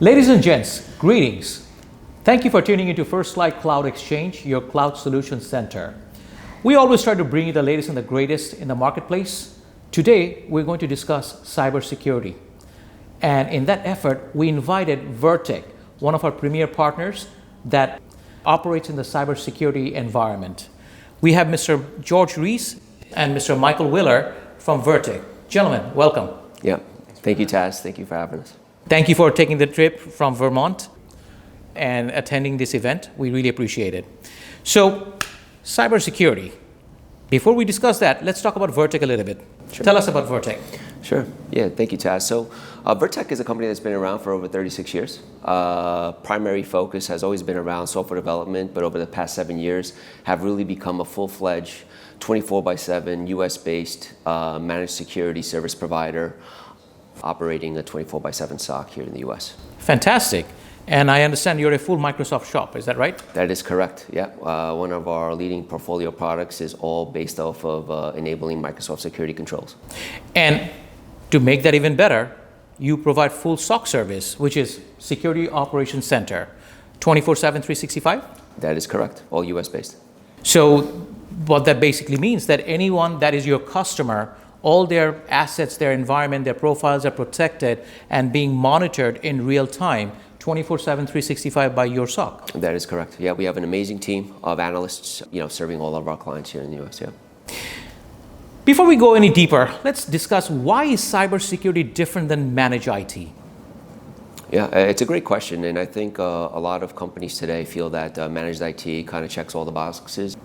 Ladies and gents, greetings. Thank you for tuning into First Light Cloud Exchange, your cloud solutions center. We always try to bring you the latest and the greatest in the marketplace. Today, we're going to discuss cybersecurity. And in that effort, we invited Vertek, one of our premier partners that operates in the cybersecurity environment. We have Mr. Jorge Reis and Mr. Michael Wheeler from Vertek. Gentlemen, welcome. Yeah, thank you, Taz. Thank you for having us. Thank you for taking the trip from Vermont and attending this event. We really appreciate it. So, cybersecurity. Before we discuss that, let's talk about Vertek a little bit. Sure. Tell us about Vertek. Sure. Yeah, thank you, Taz. So, Vertek is a company that's been around for over 36 years. Primary focus has always been around software development, but over the past 7 years have really become a full-fledged 24/7 US-based managed security service provider operating a 24/7 SOC here in the US. Fantastic. And I understand you're a full Microsoft shop, is that right? That is correct, yeah. One of our leading portfolio products is all based off of enabling Microsoft security controls. And to make that even better, you provide full SOC service, which is Security Operations Center, 24/7, 365? That is correct, all US-based. So what that basically means that anyone that is your customer, all their assets, their environment, their profiles are protected and being monitored in real time, 24/7, 365 by your SOC. That is correct. Yeah, we have an amazing team of analysts, serving all of our clients here in the US. Yeah. Before we go any deeper, let's discuss why is cybersecurity different than managed IT? Yeah, it's a great question, and I think a lot of companies today feel that managed IT kind of checks all the boxes.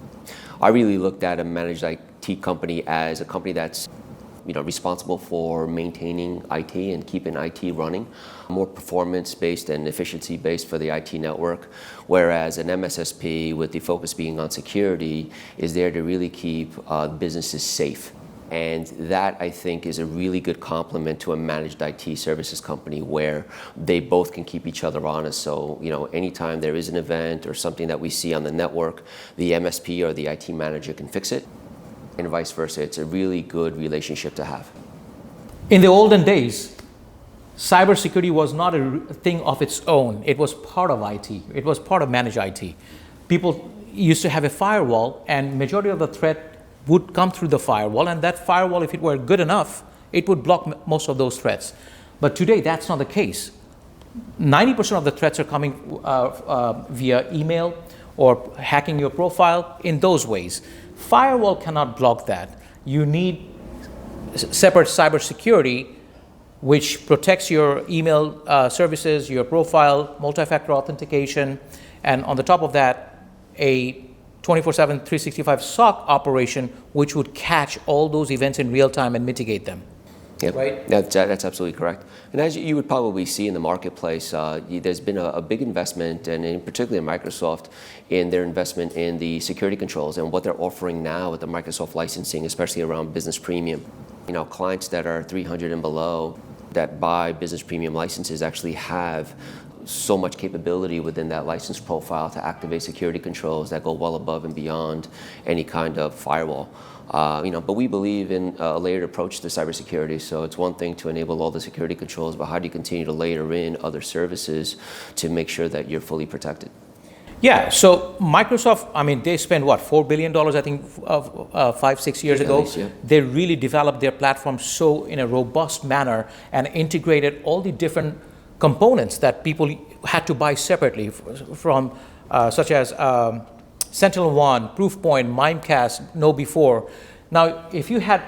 I really looked at a managed IT company as a company that's responsible for maintaining IT and keeping IT running, more performance-based and efficiency-based for the IT network, whereas an MSSP, with the focus being on security, is there to really keep businesses safe. And that, I think, is a really good complement to a managed IT services company where they both can keep each other honest. So, anytime there is an event or something that we see on the network, the MSP or the IT manager can fix it, and vice versa. It's a really good relationship to have. In the olden days, cybersecurity was not a thing of its own. It was part of IT. It was part of managed IT. People used to have a firewall, and majority of the threat would come through the firewall, and that firewall, if it were good enough, it would block most of those threats. But today, that's not the case. 90% of the threats are coming via email or hacking your profile in those ways. Firewall cannot block that. You need separate cybersecurity, which protects your email services, your profile, multi-factor authentication, and on the top of that, a 24/7, 365 SOC operation, which would catch all those events in real time and mitigate them. Yep. Right? That's absolutely correct. And as you would probably see in the marketplace, there's been a big investment, and in particular Microsoft, in their investment in the security controls and what they're offering now with the Microsoft licensing, especially around business premium. Clients that are 300 and below that buy business premium licenses actually have so much capability within that license profile to activate security controls that go well above and beyond any kind of firewall. But we believe in a layered approach to cybersecurity. So it's one thing to enable all the security controls, but how do you continue to layer in other services to make sure that you're fully protected? Yeah, so Microsoft, they spent $4 billion, I think, 5-6 years ago. Least, yeah. They really developed their platform so in a robust manner and integrated all the different components that people had to buy separately from, such as SentinelOne, Proofpoint, Mimecast, KnowBe4. Now, if you had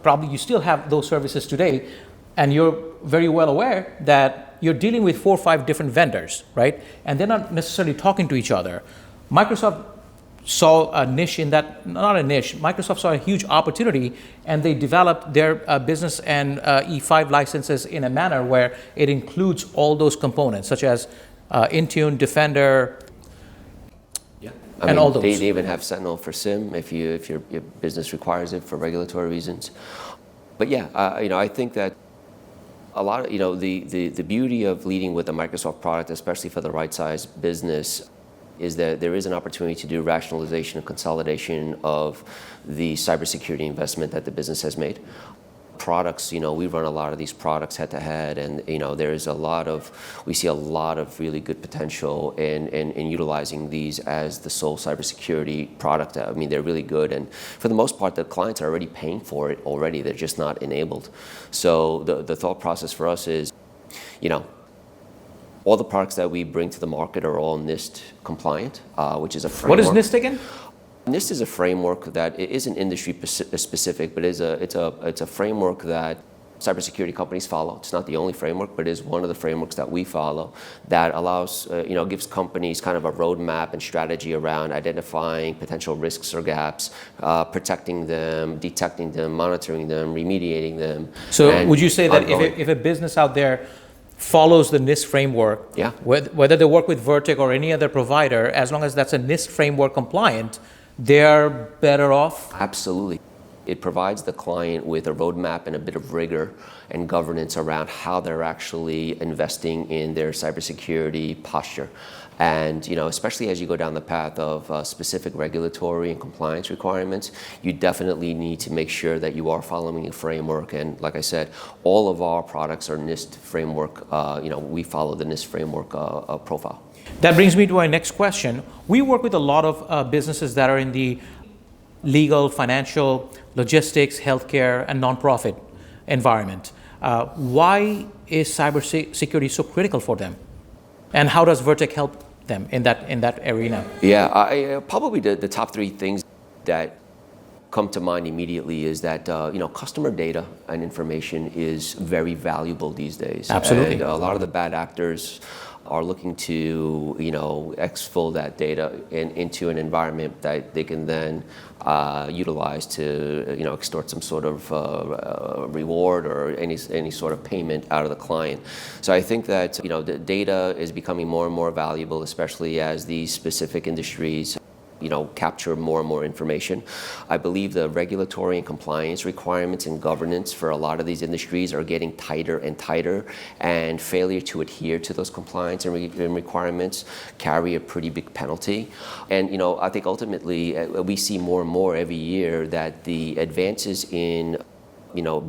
probably you still have those services today, and you're very well aware that you're dealing with 4 or 5 different vendors, right? And they're not necessarily talking to each other. Microsoft saw a niche in that, not a niche, Microsoft saw a huge opportunity, and they developed their business and E5 licenses in a manner where it includes all those components, such as Intune, Defender, and all those. They even have Sentinel for SIM if your business requires it for regulatory reasons. But yeah, I think that a lot of the beauty of leading with a Microsoft product, especially for the right size business, is that there is an opportunity to do rationalization and consolidation of the cybersecurity investment that the business has made. products, we run a lot of these products head to head, and we see a lot of really good potential in utilizing these as the sole cybersecurity product. I mean, they're really good, and for the most part, the clients are already paying for it already. They're just not enabled. So the thought process for us is, all the products that we bring to the market are all NIST compliant, which is a framework. What is NIST again? NIST is a framework that it isn't industry specific, but it's a framework that cybersecurity companies follow. It's not the only framework, but it is one of the frameworks that we follow that allows, gives companies kind of a roadmap and strategy around identifying potential risks or gaps, protecting them, detecting them, monitoring them, remediating them. So would you say that if a business out there follows the NIST framework, yeah, whether they work with Vertek or any other provider, as long as that's a NIST framework compliant, they're better off? Absolutely. It provides the client with a roadmap and a bit of rigor and governance around how they're actually investing in their cybersecurity posture. And especially as you go down the path of specific regulatory and compliance requirements, you definitely need to make sure that you are following a framework. And like I said, all of our products are NIST framework. We follow the NIST framework profile. That brings me to our next question. We work with a lot of businesses that are in the legal, financial, logistics, healthcare, and nonprofit environment. Why is cybersecurity so critical for them? And how does Vertek help them in that arena? Yeah, probably the top three things that come to mind immediately is that customer data and information is very valuable these days. Absolutely. And a lot of the bad actors are looking to exfil that data into an environment that they can then utilize to extort some sort of reward or any sort of payment out of the client. So I think that the data is becoming more and more valuable, especially as these specific industries capture more and more information. I believe the regulatory and compliance requirements and governance for a lot of these industries are getting tighter and tighter, and failure to adhere to those compliance and requirements carry a pretty big penalty. And I think ultimately we see more and more every year that the advances in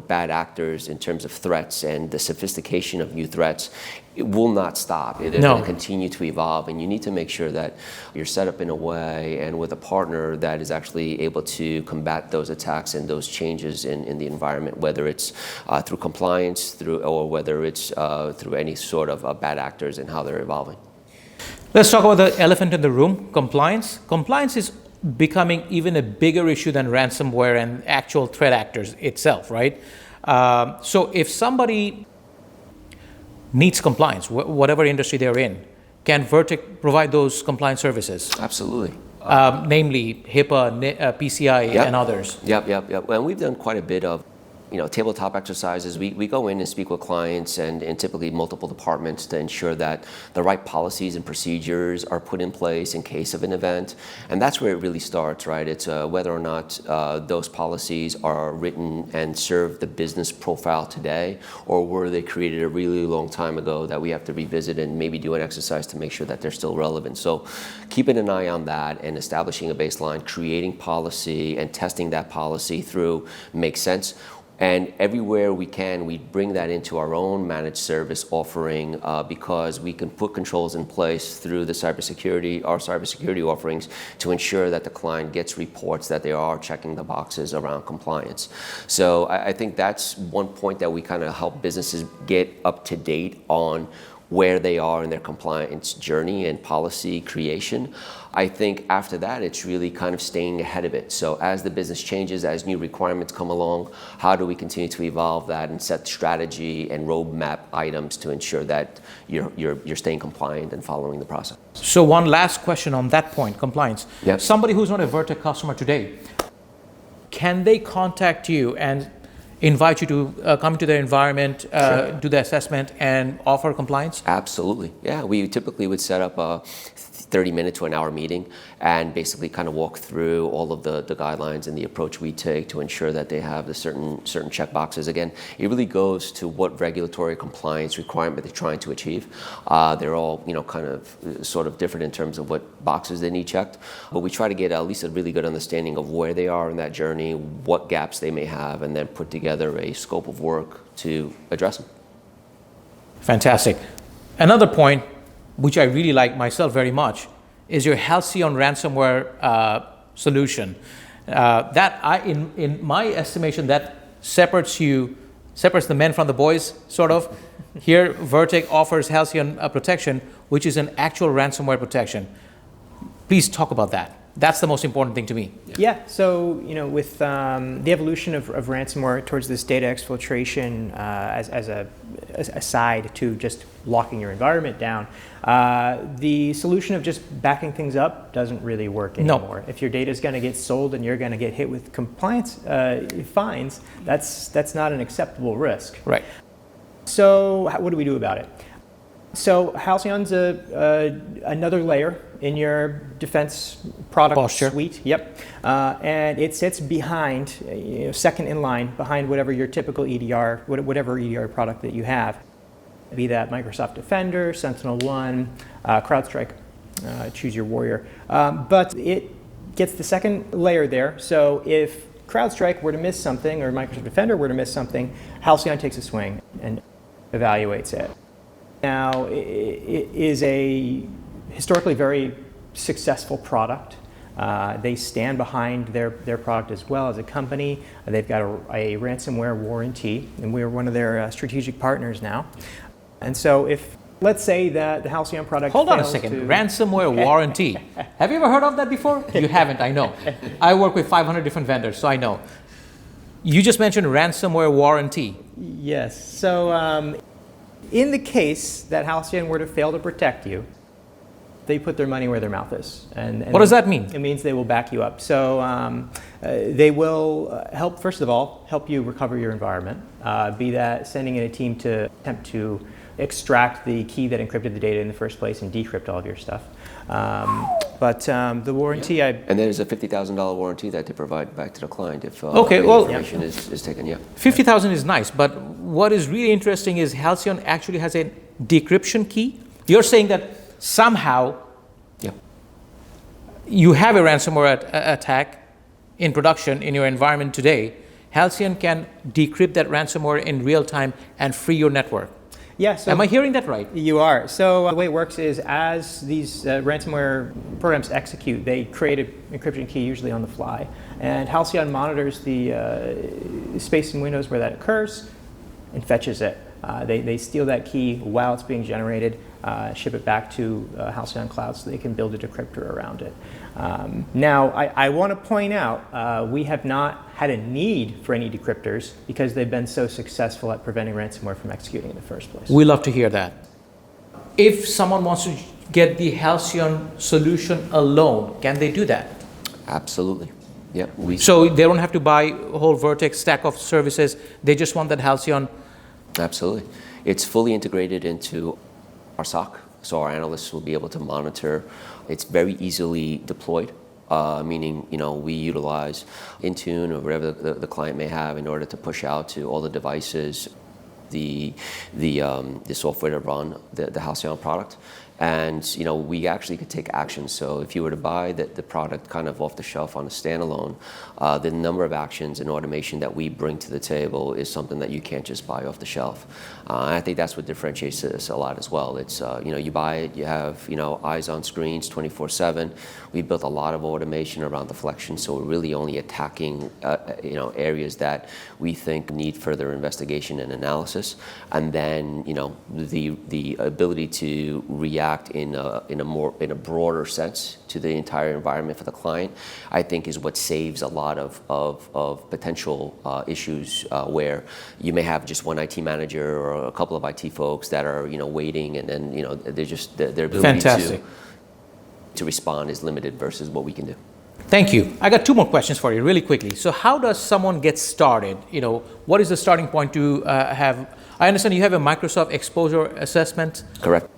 bad actors in terms of threats and the sophistication of new threats, it will not stop. They're going to continue to evolve, and you need to make sure that you're set up in a way and with a partner that is actually able to combat those attacks and those changes in the environment, whether it's through compliance, or whether it's through any sort of bad actors and how they're evolving. Let's talk about the elephant in the room, compliance. Compliance is becoming even a bigger issue than ransomware and actual threat actors itself, right? So if somebody needs compliance, whatever industry they're in, can Vertek provide those compliance services? Absolutely. Namely HIPAA, PCI, and others. Yep. Well, we've done quite a bit of tabletop exercises. We go in and speak with clients and typically multiple departments to ensure that the right policies and procedures are put in place in case of an event. And that's where it really starts, right? It's whether or not those policies are written and serve the business profile today, or were they created a really long time ago that we have to revisit and maybe do an exercise to make sure that they're still relevant. So keeping an eye on that and establishing a baseline, creating policy and testing that policy through makes sense. And everywhere we can, we bring that into our own managed service offering because we can put controls in place through our cybersecurity offerings to ensure that the client gets reports that they are checking the boxes around compliance. So I think that's one point that we kind of help businesses get up to date on where they are in their compliance journey and policy creation. I think after that, it's really kind of staying ahead of it. So as the business changes, as new requirements come along, how do we continue to evolve that and set strategy and roadmap items to ensure that you're staying compliant and following the process? So one last question on that point, compliance. Yep. Somebody who's not a Vertek customer today, can they contact you and invite you to come to their environment, sure, do the assessment, and offer compliance? Absolutely. Yeah, we typically would set up 30-minute to an hour meeting and basically kind of walk through all of the guidelines and the approach we take to ensure that they have the certain check boxes. Again, it really goes to what regulatory compliance requirement they're trying to achieve. They're all kind of sort of different in terms of what boxes they need checked, but we try to get at least a really good understanding of where they are in that journey, what gaps they may have, and then put together a scope of work to address them. Fantastic. Another point, which I really like myself very much, is your Halcyon ransomware solution. In my estimation, that separates the men from the boys, sort of. Here, Vertek offers Halcyon protection, which is an actual ransomware protection. Please talk about that. That's the most important thing to me. Yeah, so with the evolution of ransomware towards this data exfiltration as a side to just locking your environment down, the solution of just backing things up doesn't really work anymore. No. If your data is going to get sold and you're going to get hit with compliance fines, that's not an acceptable risk. Right. So what do we do about it? So Halcyon's another layer in your defense product posture suite. Yep, and it sits behind, second in line behind whatever your typical EDR, whatever EDR product that you have, be that Microsoft Defender, SentinelOne, CrowdStrike, choose your warrior. But it gets the second layer there. So if CrowdStrike were to miss something or Microsoft Defender were to miss something, Halcyon takes a swing and evaluates it. Now, it is a historically very successful product. They stand behind their product as well as a company. They've got a ransomware warranty, and we're one of their strategic partners now. And so if, let's say that the Halcyon product Hold on a second, ransomware warranty. Have you ever heard of that before? You haven't, I know. I work with 500 different vendors, so I know. You just mentioned ransomware warranty. Yes, so in the case that Halcyon were to fail to protect you, they put their money where their mouth is. And what does that mean? It means they will back you up. So they will help, first of all, help you recover your environment, be that sending in a team to attempt to extract the key that encrypted the data in the first place and decrypt all of your stuff. But the warranty, and there's a $50,000 warranty that they provide back to the client if information is taken. Yeah, $50,000 is nice, but what is really interesting is Halcyon actually has a decryption key. You're saying that somehow you have a ransomware attack in production in your environment today. Halcyon can decrypt that ransomware in real time and free your network. Yeah, so am I hearing that right? You are. So the way it works is as these ransomware programs execute, they create an encryption key usually on the fly. And Halcyon monitors the space and windows where that occurs and fetches it. They steal that key while it's being generated, ship it back to Halcyon Cloud so they can build a decryptor around it. Now, I want to point out, we have not had a need for any decryptors because they've been so successful at preventing ransomware from executing in the first place. We love to hear that. If someone wants to get the Halcyon solution alone, can they do that? Absolutely. Yep. So they don't have to buy a whole Vertex stack of services. They just want that Halcyon. Absolutely. It's fully integrated into our SOC, so our analysts will be able to monitor. It's very easily deployed, meaning we utilize Intune or whatever the client may have in order to push out to all the devices the software to run the Halcyon product. And we actually could take action. So if you were to buy the product kind of off the shelf on a standalone, the number of actions and automation that we bring to the table is something that you can't just buy off the shelf. And I think that's what differentiates us a lot as well. It's you buy it, you have eyes on screens 24/7. We built a lot of automation around deflection, so we're really only attacking areas that we think need further investigation and analysis, and then the ability to react in a broader sense to the entire environment for the client, I think is what saves a lot of potential issues where you may have just one IT manager or a couple of IT folks that are waiting, and then they're just their ability to respond is limited versus what we can do. Thank you. I got two more questions for you really quickly. So how does someone get started? What is the starting point to have? I understand you have a Microsoft exposure assessment. Correct.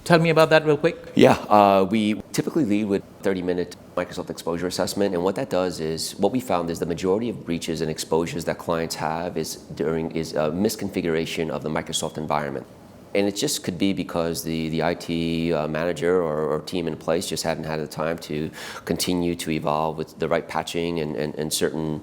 tell me about that real quick? Yeah, we typically lead with 30-minute Microsoft exposure assessment, and what that does is, what we found is the majority of breaches and exposures that clients have is a misconfiguration of the Microsoft environment. And it just could be because the IT manager or team in place just hadn't had the time to continue to evolve with the right patching and certain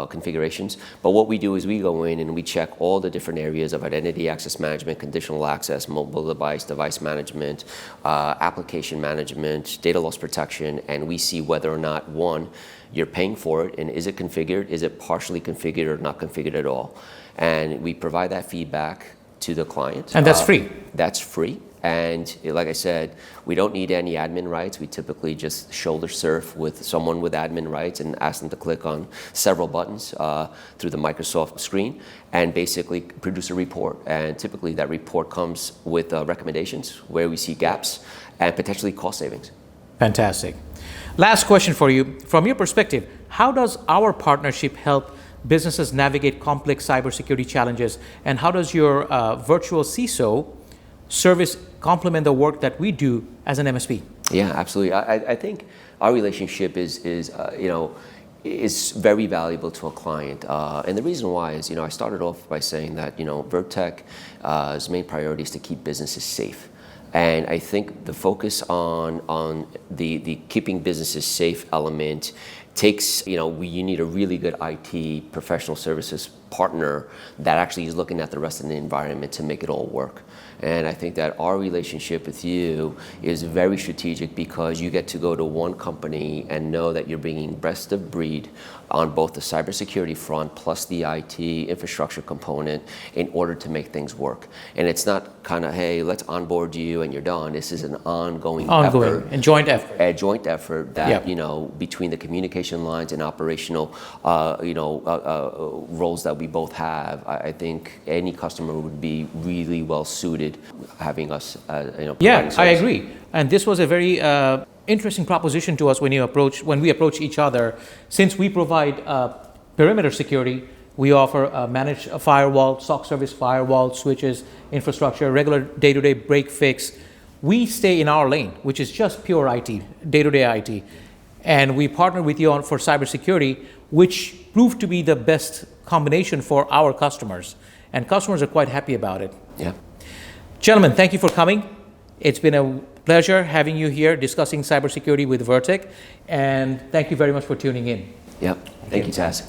configurations. But what we do is we go in and we check all the different areas of identity access management, conditional access, mobile device management, application management, data loss protection, and we see whether or not, one, you're paying for it, and is it configured, is it partially configured or not configured at all? And we provide that feedback to the client. And that's free? That's free. And like I said, we don't need any admin rights. We typically just shoulder surf with someone with admin rights and ask them to click on several buttons through the Microsoft screen and basically produce a report. And typically that report comes with recommendations where we see gaps and potentially cost savings. Fantastic. Last question for you. From your perspective, how does our partnership help businesses navigate complex cybersecurity challenges, and how does your virtual CISO service complement the work that we do as an MSP? Yeah, absolutely. I think our relationship is very valuable to a client, and the reason why is, I started off by saying that Vertek's main priority is to keep businesses safe. And I think the focus on the keeping businesses safe element takes, you need a really good IT professional services partner that actually is looking at the rest of the environment to make it all work. And I think that our relationship with you is very strategic because you get to go to one company and know that you're bringing best of breed on both the cybersecurity front plus the IT infrastructure component in order to make things work. And it's not kind of, hey, let's onboard you and you're done. This is an ongoing effort. And joint effort. A joint effort that, between the communication lines and operational, roles that we both have, I think any customer would be really well suited having us, Yeah, I agree. And this was a very interesting proposition to us when we approach each other. Since we provide perimeter security, we offer a managed firewall, SOC service firewall, switches, infrastructure, regular day-to-day break fix. We stay in our lane, which is just pure IT, day-to-day IT. And we partner with you for cybersecurity, which proved to be the best combination for our customers. And customers are quite happy about it. Yeah. Gentlemen, thank you for coming. It's been a pleasure having you here discussing cybersecurity with Vertek. And thank you very much for tuning in. Yep. Thank you, Taz.